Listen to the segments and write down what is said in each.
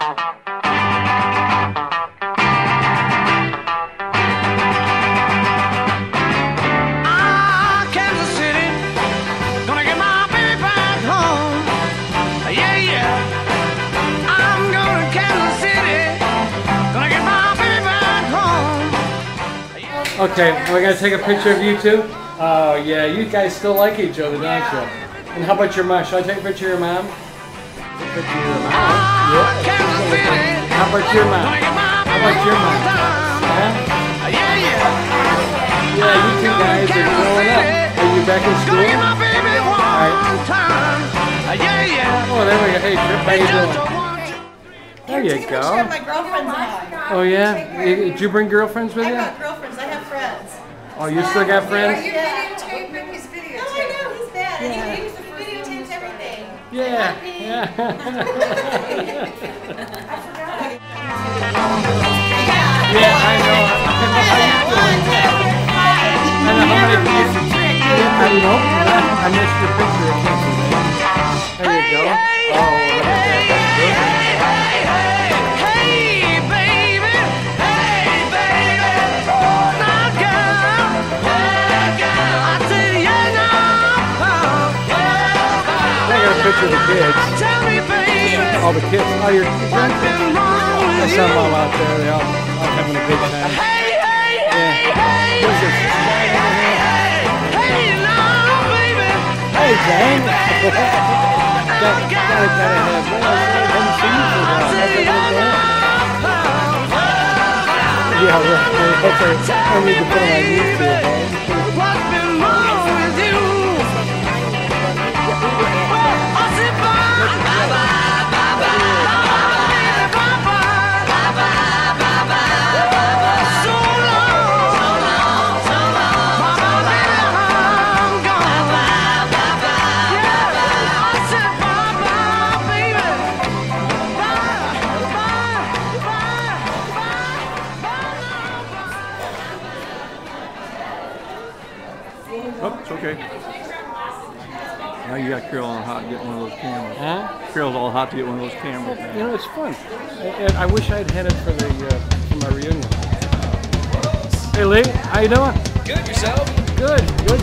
Okay, we're gonna take a picture of you two. Oh yeah, you guys still like each other, don't you? And how about your mom? Should I take a picture of your mom? Take a picture of your mom. Yeah. How about your mom? How about your mom? Huh? Yeah, you two guys are growing up. Are you back in school? Alright. Oh, there we go. Hey, Trip, how you doing? There you go. My girlfriend's house. Oh yeah? Did you bring girlfriends with you? I got girlfriends. I have friends. Oh, you still got friends? Are you videotaping his videotape? No, I know. He's bad. And he uses the videotapes everything. Yeah. Yeah. I forgot. Yeah, I know. How you doing? I know how many people. I know. I missed your picture. There you go. Oh, look at that. That's good. Picture of the kids. All the kids. Oh, your grandkids. There's some all out there. They're all having a good time. Yeah. Who's this? Hey, Jane. Gotta have. Well, I haven't seen you for a while. Yeah, okay. I need to put them on YouTube. Oh, it's okay. Now you got Carol on hot to get one of those cameras. Huh? Carol's all hot to get one of those cameras. You know, it's fun. And I wish I'd had it for the for my reunion. Hey Lee, how you doing? Good, yourself? Good, good.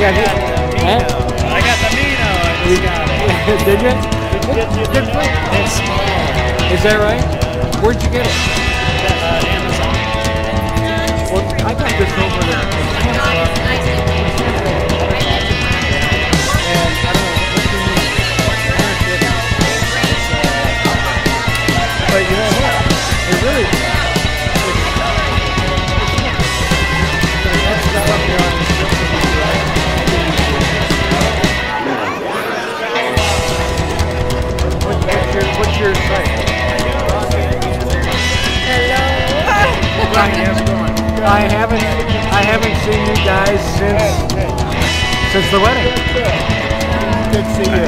I got the Mino. Did you? Good. It's small. Is that right? Where'd you get it? Amazon. Well, I got this over there. But you know what? It really. What's your site? Hello. I haven't seen you guys since the wedding. Good to see you.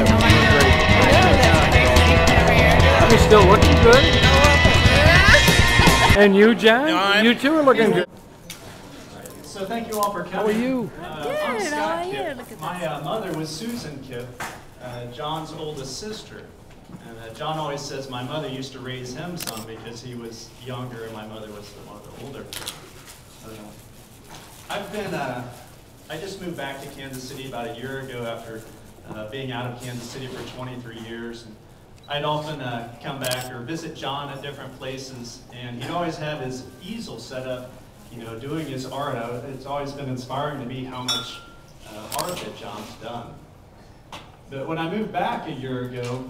You're still looking good. And you, John? You too are looking good. So thank you all for coming. How are you? I'm Scott Kipp. My mother was Susan Kipp, John's oldest sister. And John always says my mother used to raise him some because he was younger and my mother was one of the older. I just moved back to Kansas City about a year ago after being out of Kansas City for 23 years. And I'd often come back or visit John at different places, and he'd always have his easel set up, you know, doing his art. It's always been inspiring to me how much art that John's done. But when I moved back a year ago,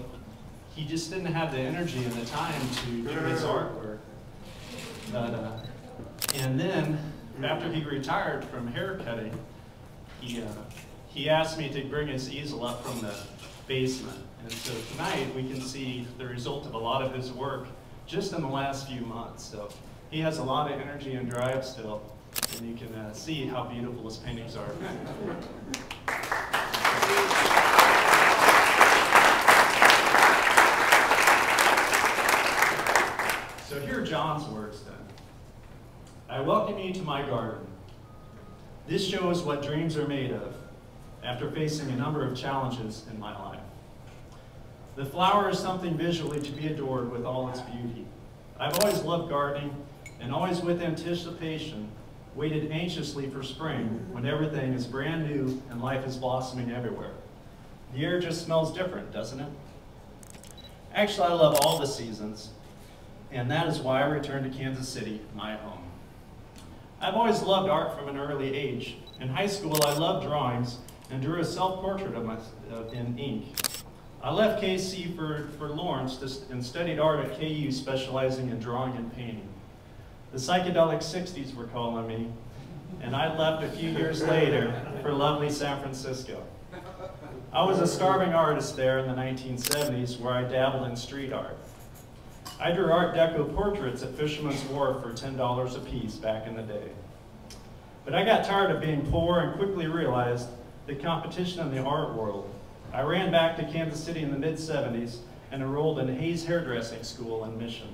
he just didn't have the energy and the time to do his artwork. And then, after he retired from haircutting, he he asked me to bring his easel up from the basement. And so tonight we can see the result of a lot of his work just in the last few months. So he has a lot of energy and drive still, and you can see how beautiful his paintings are. So here are John's words then. I welcome you to my garden. This shows what dreams are made of after facing a number of challenges in my life. The flower is something visually to be adored with all its beauty. I've always loved gardening and always with anticipation waited anxiously for spring when everything is brand new and life is blossoming everywhere. The air just smells different, doesn't it? Actually, I love all the seasons, and that is why I returned to Kansas City, my home. I've always loved art from an early age. In high school, I loved drawings and drew a self-portrait of myself in ink. I left KC for Lawrence and studied art at KU, specializing in drawing and painting. The psychedelic 60s were calling me, and I left a few years later for lovely San Francisco. I was a starving artist there in the 1970s, where I dabbled in street art. I drew Art Deco portraits at Fisherman's Wharf for $10 a piece back in the day. But I got tired of being poor and quickly realized the competition in the art world. I ran back to Kansas City in the mid-70s and enrolled in Hayes Hairdressing School in Mission.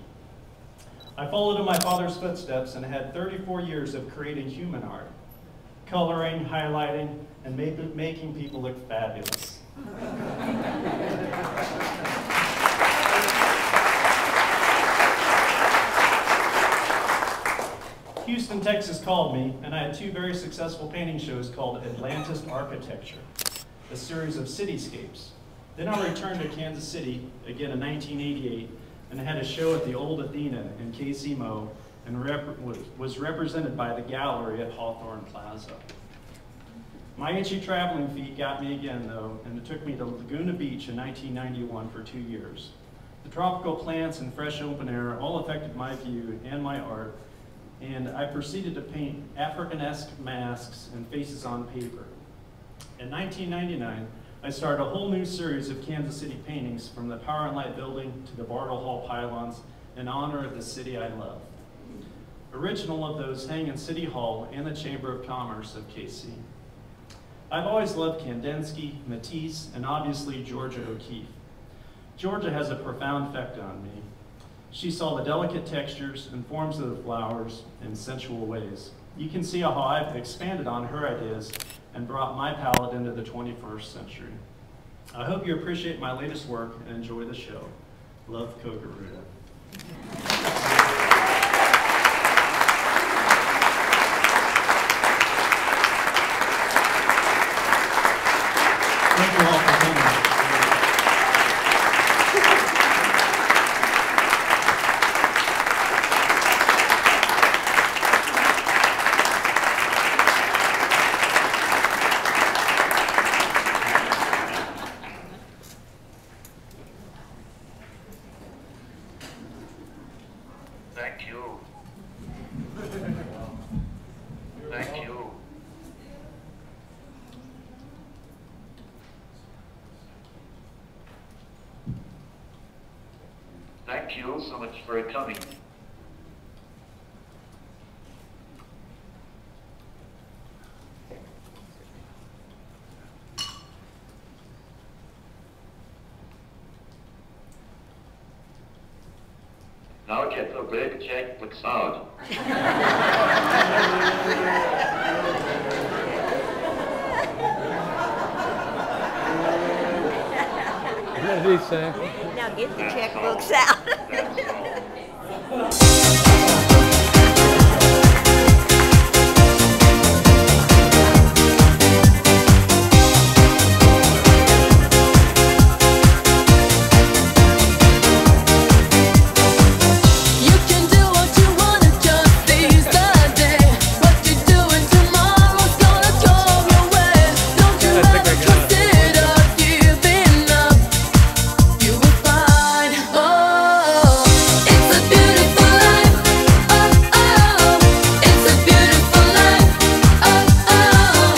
I followed in my father's footsteps and had 34 years of creating human art, coloring, highlighting, and making people look fabulous. Houston, Texas called me, and I had two very successful painting shows called Atlantis Architecture, a series of cityscapes. Then I returned to Kansas City, again in 1988, and had a show at the Old Athena in KCMO, and was represented by the gallery at Hawthorne Plaza. My itchy traveling feet got me again, though, and it took me to Laguna Beach in 1991 for 2 years. The tropical plants and fresh open air all affected my view and my art, and I proceeded to paint African-esque masks and faces on paper. In 1999, I started a whole new series of Kansas City paintings, from the Power and Light Building to the Bartle Hall pylons, in honor of the city I love. Original of those hang in City Hall and the Chamber of Commerce of KC. I've always loved Kandinsky, Matisse, and obviously Georgia O'Keeffe. Georgia has a profound effect on me. She saw the delicate textures and forms of the flowers in sensual ways. You can see how I've expanded on her ideas and brought my palette into the 21st century. I hope you appreciate my latest work and enjoy the show. Love, Kokoruda. Thank you all for coming. Thank you. Thank you. Thank you so much for coming. Now get the big checkbook out. What did he say? Now get the checkbooks out. That's all.